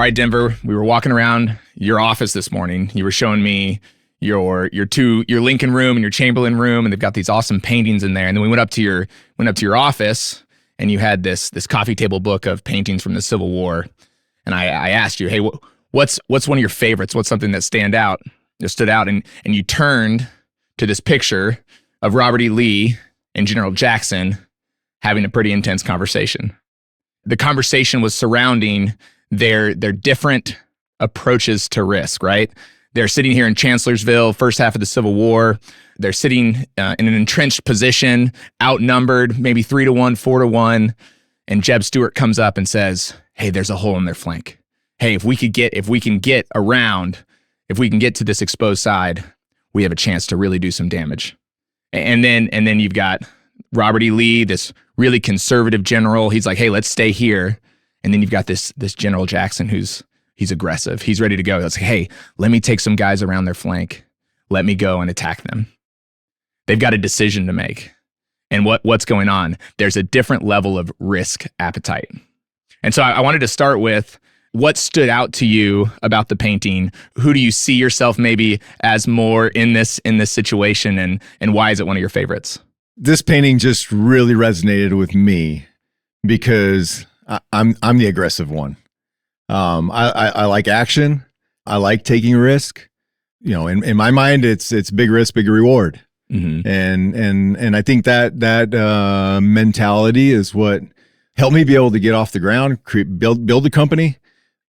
All right, Denver, we were walking around your office this morning. You were showing me your Lincoln room and your Chamberlain room, and they've got these awesome paintings in there. And then we went up to your office, and you had this coffee table book of paintings from the Civil War. And I asked you, hey, what's one of your favorites? What's something that stood out? And you turned to this picture of Robert E. Lee and General Jackson having a pretty intense conversation. The conversation was surrounding their different approaches to risk, right? They're sitting here in Chancellorsville, first half of the Civil War. They're sitting in an entrenched position, outnumbered, maybe 3-1, 4-1. And Jeb Stuart comes up and says, hey, there's a hole in their flank. Hey, if we can get to this exposed side, we have a chance to really do some damage. And then you've got Robert E. Lee, this really conservative general. He's like, hey, let's stay here. And then you've got this General Jackson he's aggressive. He's ready to go. It's like, hey, let me take some guys around their flank. Let me go and attack them. They've got a decision to make. And what's going on? There's a different level of risk appetite. And so I wanted to start with what stood out to you about the painting. Who do you see yourself maybe as more in this situation, and why is it one of your favorites? This painting just really resonated with me because I'm the aggressive one. I like action. I like taking risk. You know, in my mind, it's big risk, big reward. Mm-hmm. And I think that mentality is what helped me be able to get off the ground, build a company.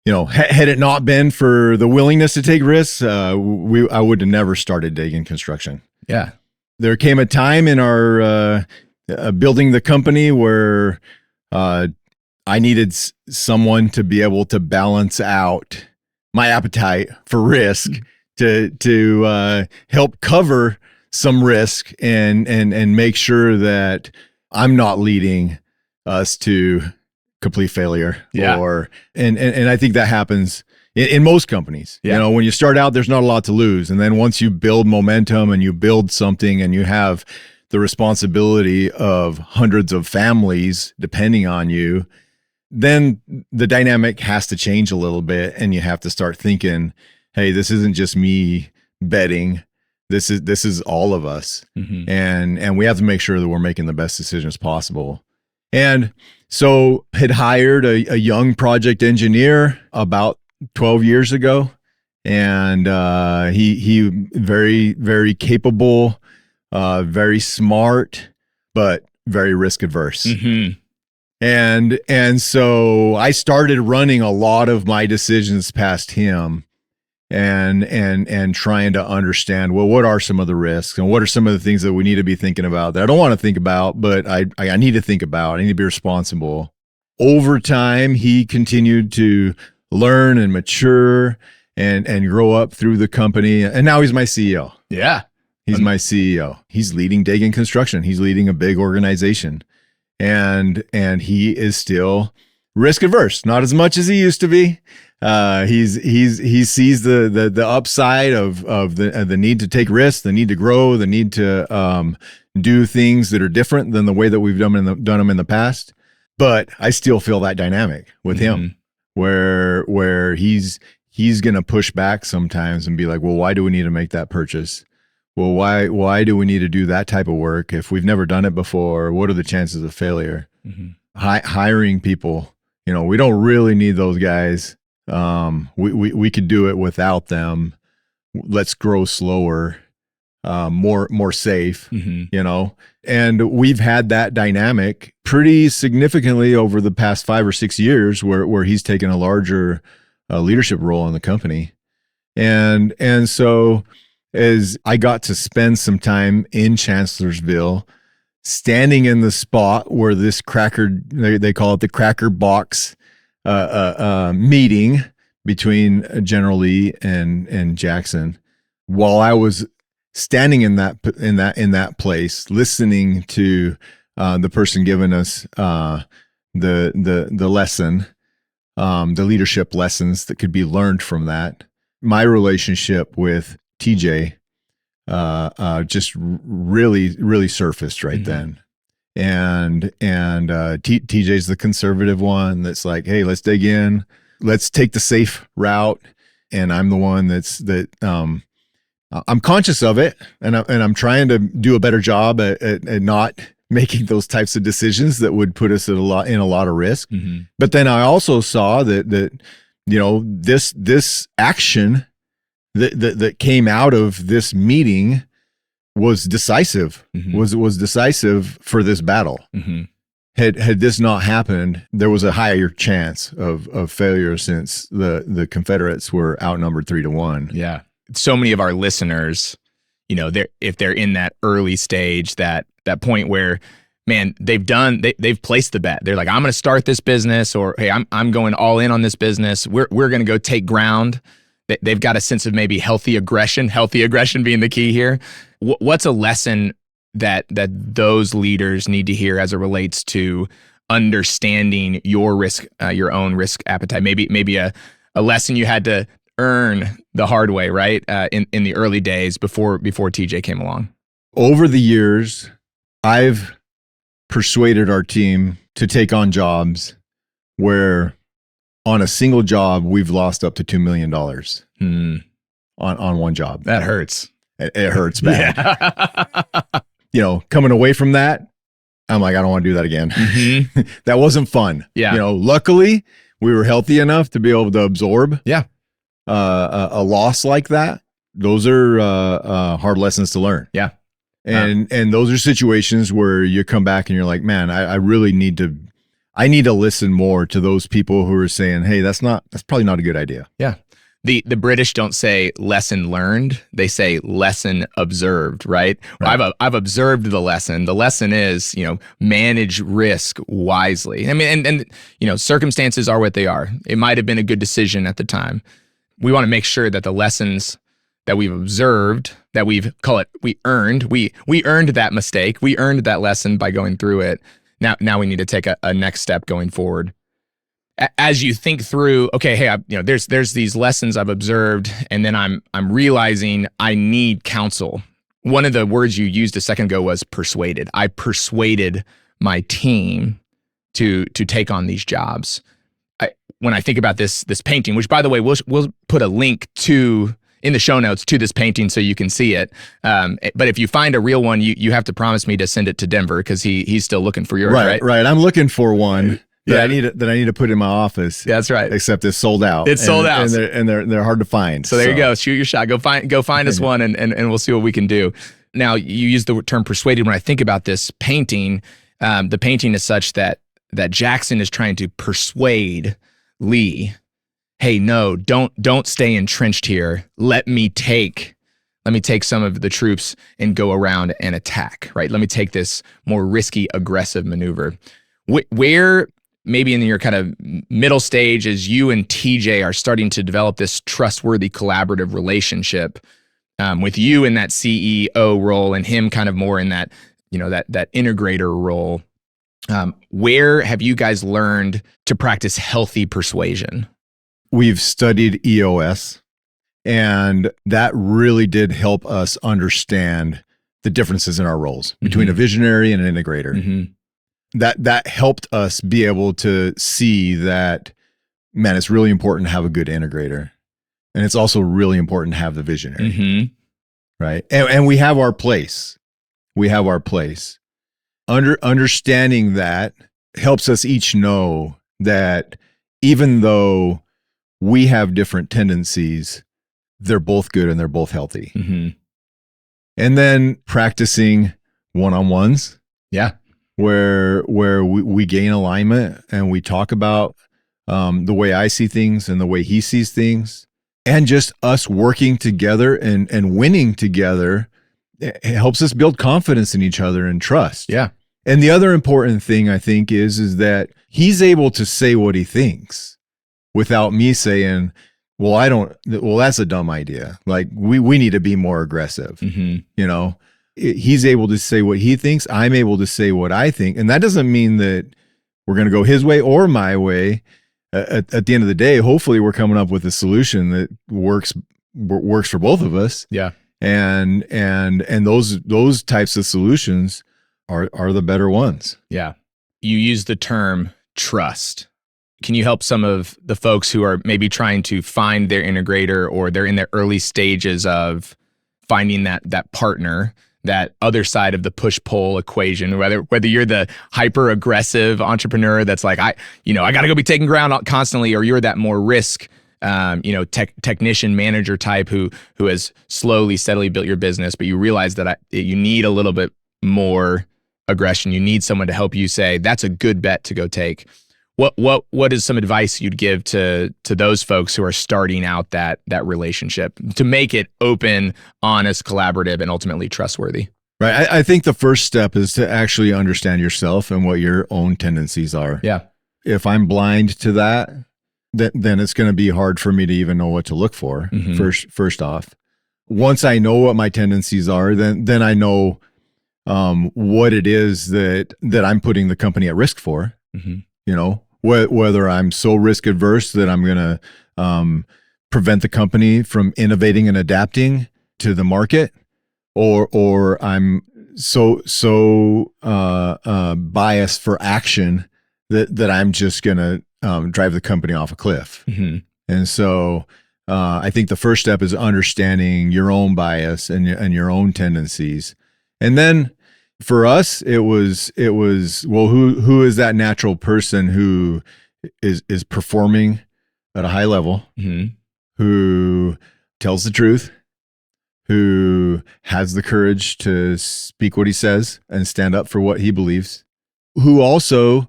You know, had it not been for the willingness to take risks, I would have never started Degan Construction. Yeah. There came a time in our building the company where I needed someone to be able to balance out my appetite for risk, to help cover some risk and make sure that I'm not leading us to complete failure. Yeah. And I think that happens in most companies. Yeah. You know, when you start out, there's not a lot to lose. And then once you build momentum and you build something and you have the responsibility of hundreds of families depending on you, then the dynamic has to change a little bit. And you have to start thinking, hey, this isn't just me betting. This is all of us. Mm-hmm. And we have to make sure that we're making the best decisions possible. And so had hired a young project engineer about 12 years ago. And he very, very capable, very smart, but very risk adverse. Mm-hmm. And so I started running a lot of my decisions past him and trying to understand, well, what are some of the risks and what are some of the things that we need to be thinking about that I don't want to think about, but I need to think about. I need to be responsible. Over time, he continued to learn and mature and grow up through the company. And now he's my CEO. Yeah. He's my CEO. He's leading Degan Construction. He's leading a big organization. And he is still risk averse, not as much as he used to be. He sees the upside of the need to take risks, the need to grow, the need to do things that are different than the way that we've done them in the past. But I still feel that dynamic with him, where he's going to push back sometimes and be like, well, why do we need to make that purchase? Well, why do we need to do that type of work if we've never done it before? What are the chances of failure? Mm-hmm. Hiring people, you know, we don't really need those guys. We could do it without them. Let's grow slower, more safe, you know. And we've had that dynamic pretty significantly over the past 5 or 6 years, where he's taken a larger leadership role in the company, and so as I got to spend some time in Chancellorsville, standing in the spot where this they call it the cracker box meeting between General Lee and Jackson, while I was standing in that place, listening to the person giving us the lesson, the leadership lessons that could be learned from that. My relationship with TJ just really surfaced right then. And TJ's the conservative one that's like, hey, let's dig in. let's take the safe route. And I'm the one I'm conscious of it, and I'm trying to do a better job at not making those types of decisions that would put us in a lot of risk. Mm-hmm. But then I also saw that this action that came out of this meeting was decisive. Mm-hmm. Was decisive for this battle. Mm-hmm. Had this not happened, there was a higher chance of failure, since the Confederates were outnumbered 3-1. Yeah. So many of our listeners, if they're in that early stage, that point where, man, they've placed the bet. They're like, I'm going to start this business, or, hey, I'm going all in on this business. We're going to go take ground. They've got a sense of maybe healthy aggression being the key here. What's a lesson that those leaders need to hear as it relates to understanding your risk, your own risk appetite? Maybe a lesson you had to earn the hard way, right? In the early days before TJ came along. Over the years, I've persuaded our team to take on jobs where on a single job, we've lost up to $2 million on one job. That hurts. It hurts bad. Yeah. Coming away from that, I'm like, I don't want to do that again. Mm-hmm. That wasn't fun. Yeah. Luckily we were healthy enough to be able to absorb a loss like that. Those are hard lessons to learn. Yeah. And those are situations where you come back and you're like, man, I really need to listen more to those people who are saying, hey, that's probably not a good idea. Yeah. The British don't say lesson learned, they say lesson observed, right? Right. I've observed the lesson. The lesson is, manage risk wisely. I mean, and circumstances are what they are. It might have been a good decision at the time. We want to make sure that the lessons that we've observed, that we earned that mistake. We earned that lesson by going through it. Now we need to take a next step going forward. As you think through, okay, hey, there's these lessons I've observed, and then I'm realizing I need counsel. One of the words you used a second ago was persuaded. I persuaded my team to take on these jobs. When I think about this painting, which, by the way, we'll put a link to in the show notes to this painting so you can see it. But if you find a real one, you have to promise me to send it to Denver, because he's still looking for yours, right? Right. I'm looking for one that I need to put in my office. That's right. Except it's sold out. It's sold out, and they're hard to find. So there you go. Shoot your shot. Go find us one, and we'll see what we can do. Now, you use the term persuaded. When I think about this painting, the painting is such that Jackson is trying to persuade Lee, hey, no, don't stay entrenched here. Let me take some of the troops and go around and attack, right? Let me take this more risky, aggressive maneuver. Where maybe in your kind of middle stage, as you and TJ are starting to develop this trustworthy collaborative relationship, with you in that CEO role and him kind of more in that, that integrator role, where have you guys learned to practice healthy persuasion? We've studied EOS, and that really did help us understand the differences in our roles between a visionary and an integrator. Mm-hmm. That helped us be able to see that, man, it's really important to have a good integrator, and it's also really important to have the visionary, right? And we have our place. Understanding that helps us each know that even though we have different tendencies, they're both good and they're both healthy. Mm-hmm. And then practicing one-on-ones. Yeah. Where we gain alignment and we talk about the way I see things and the way he sees things, and just us working together and winning together. It helps us build confidence in each other and trust. Yeah. And the other important thing, I think, is that he's able to say what he thinks without me saying, well, that's a dumb idea. Like we need to be more aggressive. Mm-hmm. He's able to say what he thinks. I'm able to say what I think. And that doesn't mean that we're going to go his way or my way. At the end of the day, hopefully we're coming up with a solution that works for both of us. Yeah. And those types of solutions are the better ones. Yeah. You use the term trust. can you help some of the folks who are maybe trying to find their integrator, or they're in their early stages of finding that partner, that other side of the push-pull equation, whether you're the hyper-aggressive entrepreneur that's like, I got to go be taking ground constantly, or you're that more risk, technician manager type who has slowly, steadily built your business, but you realize that you need a little bit more aggression. You need someone to help you say, that's a good bet to go take. What is some advice you'd give to those folks who are starting out that relationship to make it open, honest, collaborative, and ultimately trustworthy? Right. I think the first step is to actually understand yourself and what your own tendencies are. Yeah. If I'm blind to that, then it's going to be hard for me to even know what to look for. Mm-hmm. First off, once I know what my tendencies are, then I know what it is that I'm putting the company at risk for. Mm-hmm. Whether I'm so risk adverse that I'm going to prevent the company from innovating and adapting to the market, or I'm so biased for action that I'm just going to drive the company off a cliff. Mm-hmm. And so I think the first step is understanding your own bias and your own tendencies. And then for us, it was well, who is that natural person who is performing at a high level, mm-hmm. who tells the truth, who has the courage to speak what he says and stand up for what he believes, who also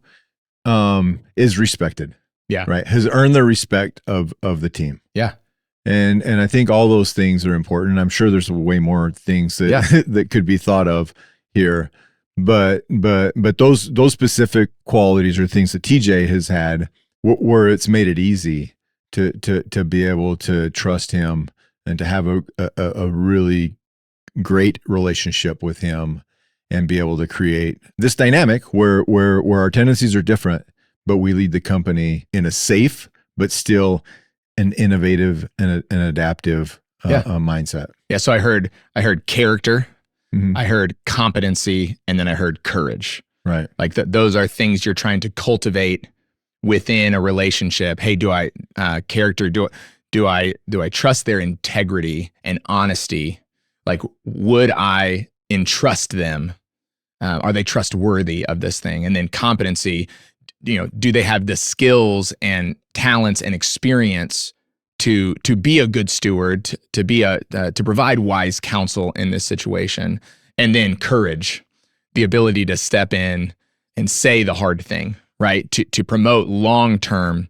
is respected. Yeah. Right. Has earned the respect of the team. Yeah. And I think all those things are important. I'm sure there's way more things that that could be thought of here, but those specific qualities are things that TJ has had where it's made it easy to be able to trust him and to have a really great relationship with him and be able to create this dynamic where our tendencies are different, but we lead the company in a safe but still an innovative and an adaptive mindset. Yeah. So I heard character, Mm-hmm. I heard competency, and then I heard courage. Right. Like those are things you're trying to cultivate within a relationship. Hey, do I character? Do I trust their integrity and honesty? Like, would I entrust them? Are they trustworthy of this thing? And then competency, do they have the skills and talents and experience to be a good steward, to be to provide wise counsel in this situation? And then courage, the ability to step in and say the hard thing, right? To promote long-term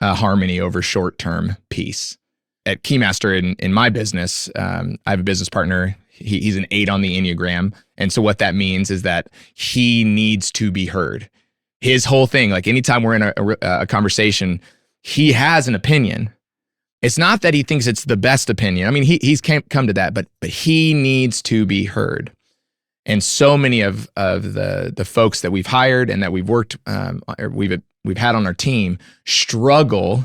harmony over short-term peace. At Keymaster in my business, I have a business partner. He's an 8 on the Enneagram. And so what that means is that he needs to be heard. His whole thing, like anytime we're in a conversation, he has an opinion. It's not that he thinks it's the best opinion. I mean, he's come to that, but he needs to be heard. And so many of the folks that we've hired and that we've worked, or we've had on our team struggle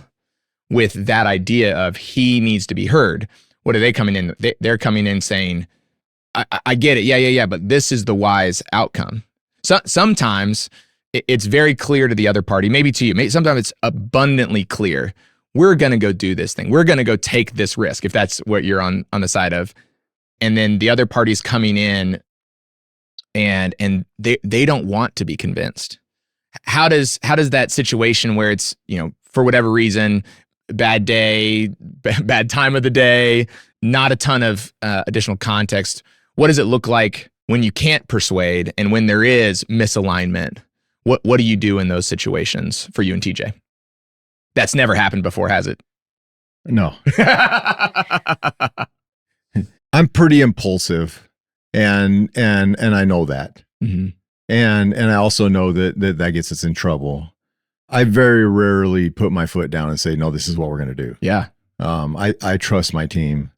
with that idea of he needs to be heard. What are they coming in? They're coming in saying, I get it. Yeah. But this is the wise outcome. So sometimes it's very clear to the other party, maybe to you. Sometimes it's abundantly clear. We're going to go do this thing. We're going to go take this risk if that's what you're on the side of. And then the other party's coming in and they don't want to be convinced. How does that situation where it's, for whatever reason, bad day, bad time of the day, not a ton of additional context, what does it look like when you can't persuade and when there is misalignment? What do you do in those situations for you and TJ? That's never happened before, has it? No. I'm pretty impulsive and I know that. Mm-hmm. And I also know that gets us in trouble. I very rarely put my foot down and say, no, this is what we're going to do. Yeah. I trust my team.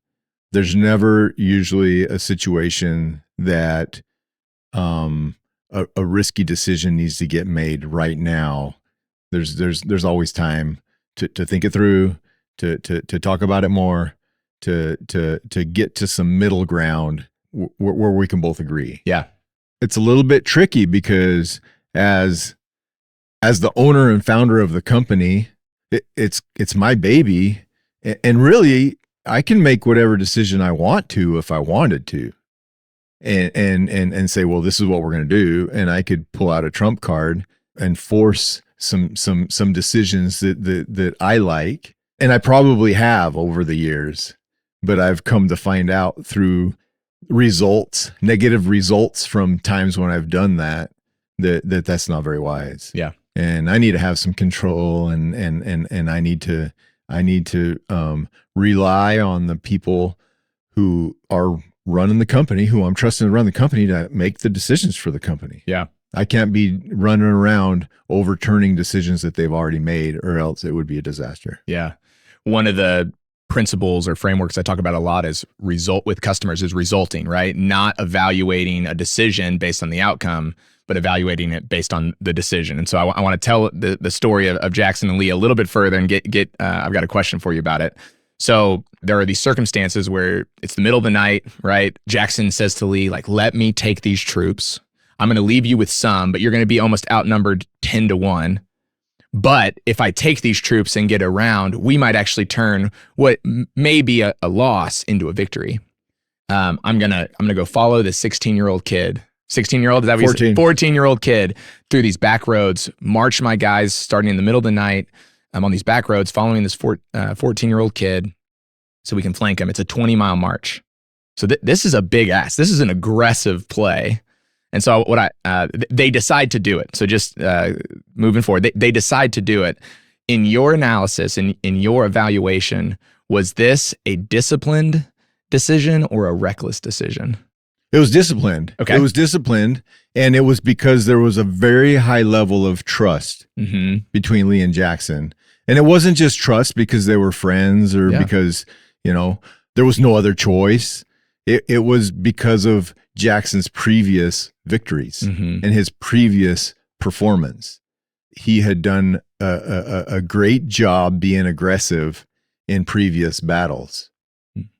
There's never usually a situation that a risky decision needs to get made right now. There's always time to think it through, to talk about it more, to get to some middle ground where we can both agree. Yeah. It's a little bit tricky because as as the owner and founder of the company, it's my baby. And really, I can make whatever decision I want to if I wanted to. And say, well, this is what we're going to do. And I could pull out a trump card and force some decisions that I like. And I probably have over the years, but I've come to find out through negative results from times when I've done that's not very wise. Yeah. And I need to have some control and I need to rely on the people who are running the company, who I'm trusting to run the company, to make the decisions for the company. Yeah. I can't be running around overturning decisions that they've already made, or else it would be a disaster. Yeah. One of the principles or frameworks I talk about a lot is resulting, right? Not evaluating a decision based on the outcome, but evaluating it based on the decision. And so I want to tell the story of Jackson and Lee a little bit further and get I've got a question for you about it. So there are these circumstances where it's the middle of the night, right? Jackson says to Lee, like, let me take these troops. I'm going to leave you with some, but you're going to be almost outnumbered 10-1. But if I take these troops and get around, we might actually turn what may be a loss into a victory. I'm gonna go follow this 16-year-old kid. 16-year-old, is that what 14. 14-year-old kid through these back roads, march my guys starting in the middle of the night. I'm on these back roads following this 14-year-old kid so we can flank him. It's a 20-mile march. So this is a big ask. This is an aggressive play. And so they decide to do it. So just moving forward, they decide to do it. In your analysis, in your evaluation, was this a disciplined decision or a reckless decision? It was disciplined. Okay. It was disciplined, and it was because there was a very high level of trust between Lee and Jackson. And it wasn't just trust because they were friends or because, there was no other choice. It was because of Jackson's previous victories and his previous performance. He had done a great job being aggressive in previous battles.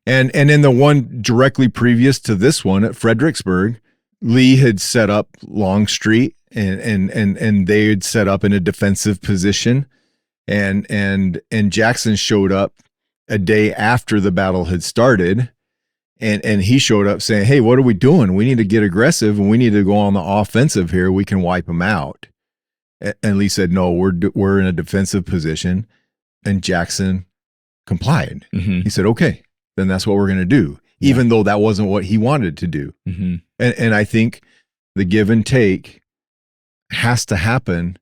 And in the one directly previous to this one at Fredericksburg, Lee had set up Longstreet and they had set up in a defensive position. And Jackson showed up a day after the battle had started. And he showed up saying, hey, what are we doing? We need to get aggressive and we need to go on the offensive here. We can wipe them out. And Lee said, no, we're in a defensive position. And Jackson complied. He said, okay, then that's what we're going to do, even though that wasn't what he wanted to do. And I think the give and take has to happen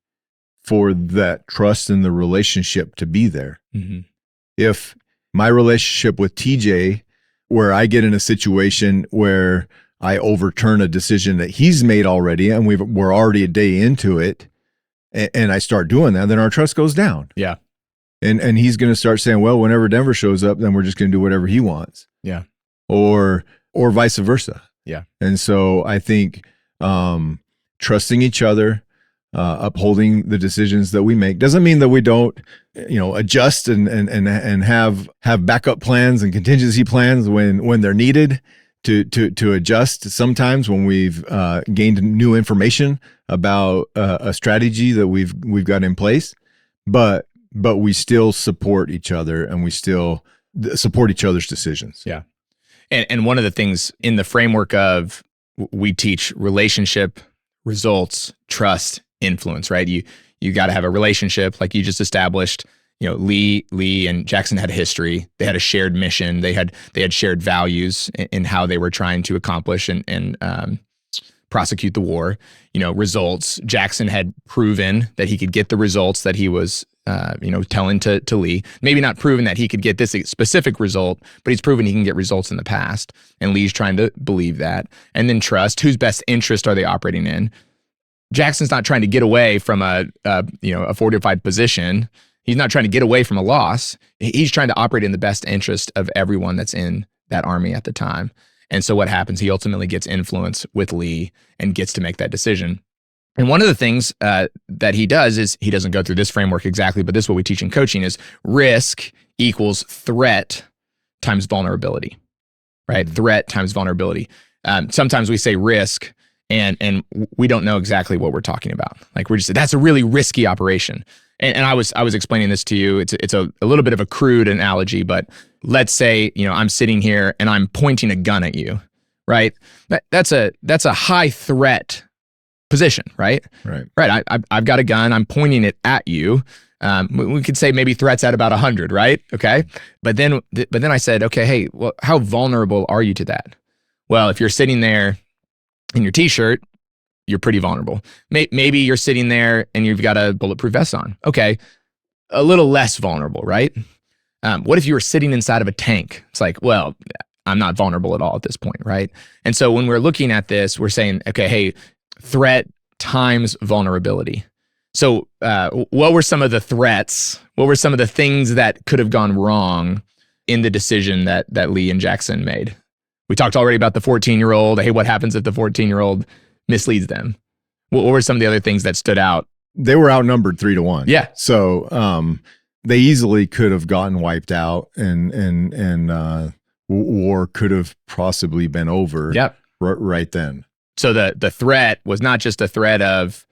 for that trust in the relationship to be there. If my relationship with TJ, where I get in a situation where I overturn a decision that he's made already, and we're already a day into it, and I start doing that, then our trust goes down. Yeah. And he's going to start saying, well, whenever Denver shows up, then we're just going to do whatever he wants. Yeah. Or vice versa. Yeah. And so I think trusting each other, upholding the decisions that we make doesn't mean that we don't, adjust and have backup plans and contingency plans when they're needed to adjust sometimes when we've gained new information about a strategy that we've got in place, but we still support each other and we still support each other's decisions. Yeah. And one of the things in the framework of, we teach relationship, results, trust, influence, right? You got to have a relationship like you just established. Lee and Jackson had a history. They had a shared mission. They had shared values in how they were trying to accomplish and prosecute the war. Results. Jackson had proven that he could get the results that he was telling to Lee. Maybe not proven that he could get this specific result, but he's proven he can get results in the past. And Lee's trying to believe that. And then trust. Whose best interest are they operating in? Jackson's not trying to get away from a fortified position. He's not trying to get away from a loss. He's trying to operate in the best interest of everyone that's in that army at the time. And so what happens? He ultimately gets influence with Lee and gets to make that decision. And one of the things that he does is, he doesn't go through this framework exactly, but this is what we teach in coaching, is risk equals threat times vulnerability, right? Threat times vulnerability. Sometimes we say risk and we don't know exactly what we're talking about. Like we're just, that's a really risky operation. And I was explaining this to you. It's a little bit of a crude analogy, but let's say, I'm sitting here and I'm pointing a gun at you, right? That's a high threat position, right? Right. I've got a gun. I'm pointing it at you. We could say maybe threats at about 100, right? Okay. But then I said, okay, hey, well, how vulnerable are you to that? Well, if you're sitting there in your t-shirt, you're pretty vulnerable. Maybe you're sitting there and you've got a bulletproof vest on. Okay. A little less vulnerable, right? What if you were sitting inside of a tank? It's like, well, I'm not vulnerable at all at this point, right? And so when we're looking at this, we're saying, okay, hey, threat times vulnerability. So what were some of the threats? What were some of the things that could have gone wrong in the decision that Lee and Jackson made? We talked already about the 14-year-old. Hey, what happens if the 14-year-old misleads them? What were some of the other things that stood out? They were outnumbered 3-1. Yeah. So they easily could have gotten wiped out, and war could have possibly been over. Yep. Right then. So the threat was not just a threat of,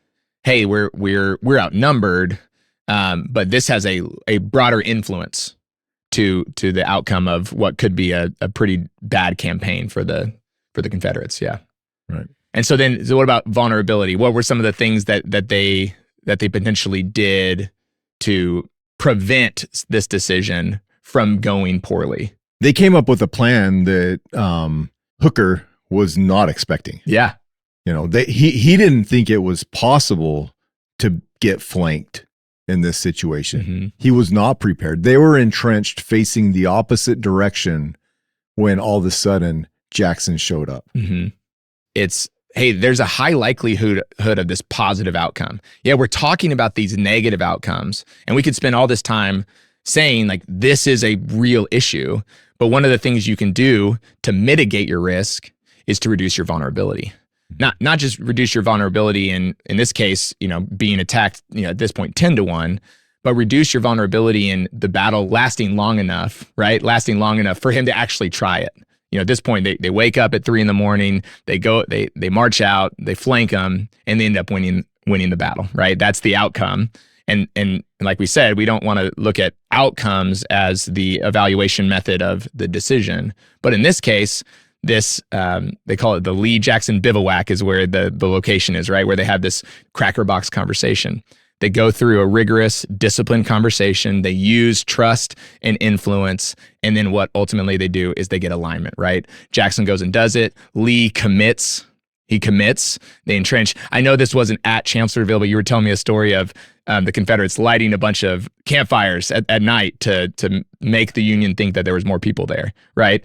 hey, we're outnumbered, but this has a broader influence to the outcome of what could be a pretty bad campaign for the Confederates. Yeah. Right. And so what about vulnerability? What were some of the things that they potentially did to prevent this decision from going poorly? They came up with a plan that Hooker was not expecting. Yeah. He didn't think it was possible to get flanked in this situation. Mm-hmm. He was not prepared. They were entrenched facing the opposite direction when all of a sudden Jackson showed up. Mm-hmm. It's, hey, there's a high likelihood of this positive outcome. Yeah, we're talking about these negative outcomes, and we could spend all this time saying like this is a real issue, but one of the things you can do to mitigate your risk is to reduce your vulnerability. Not just reduce your vulnerability in this case, being attacked, at this point 10-1, but reduce your vulnerability in the battle lasting long enough, right? Lasting long enough for him to actually try it. At this point, they wake up at 3 a.m, they march out, they flank them, and they end up winning the battle, right? That's the outcome. And like we said, we don't want to look at outcomes as the evaluation method of the decision. But in this case, this they call it the Lee Jackson bivouac is where the location is, right? Where they have this cracker box conversation. They go through a rigorous, disciplined conversation. They use trust and influence. And then what ultimately they do is they get alignment, right? Jackson goes and does it. Lee commits. He commits. They entrench. I know this wasn't at Chancellorsville, but you were telling me a story of the Confederates lighting a bunch of campfires at night to make the Union think that there was more people there, right?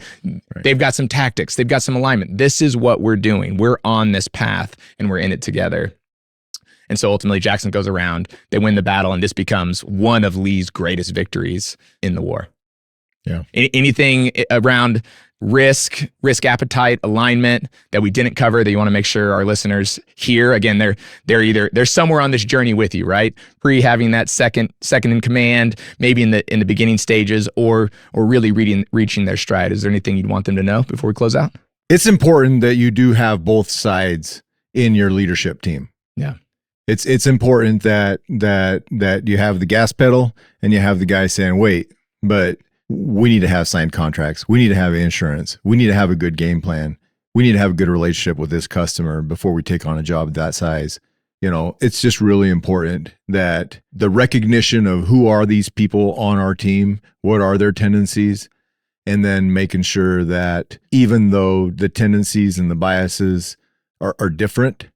They've got some tactics. They've got some alignment. This is what we're doing. We're on this path, and we're in it together. And so ultimately, Jackson goes around. They win the battle, and this becomes one of Lee's greatest victories in the war. Yeah. Anything around risk appetite, alignment that we didn't cover that you want to make sure our listeners hear? Again, they're somewhere on this journey with you, right? Having that second in command, maybe in the beginning stages, or really reaching their stride. Is there anything you'd want them to know before we close out? It's important that you do have both sides in your leadership team. Yeah. It's important that you have the gas pedal and you have the guy saying, wait, but we need to have signed contracts. We need to have insurance. We need to have a good game plan. We need to have a good relationship with this customer before we take on a job that size. It's just really important that the recognition of who are these people on our team, what are their tendencies, and then making sure that even though the tendencies and the biases are different,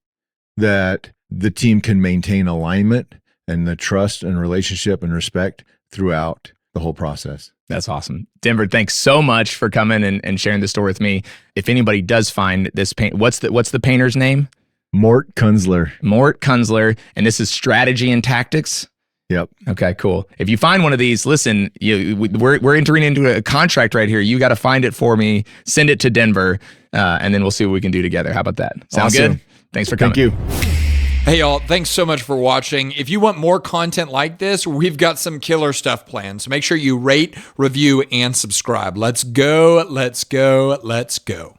that the team can maintain alignment and the trust and relationship and respect throughout the whole process. That's awesome. Denver, thanks so much for coming and sharing this story with me. If anybody does find this paint, what's the painter's name? Mort Kunzler. And this is Strategy and Tactics. Yep. Okay, cool. If you find one of these, listen, we're entering into a contract right here. You got to find it for me, send it to Denver, and then we'll see what we can do together. How about that? Sound awesome. Good? Thanks for coming. Thank you. Hey, y'all, thanks so much for watching. If you want more content like this, we've got some killer stuff planned. So make sure you rate, review, and subscribe. Let's go, let's go, let's go.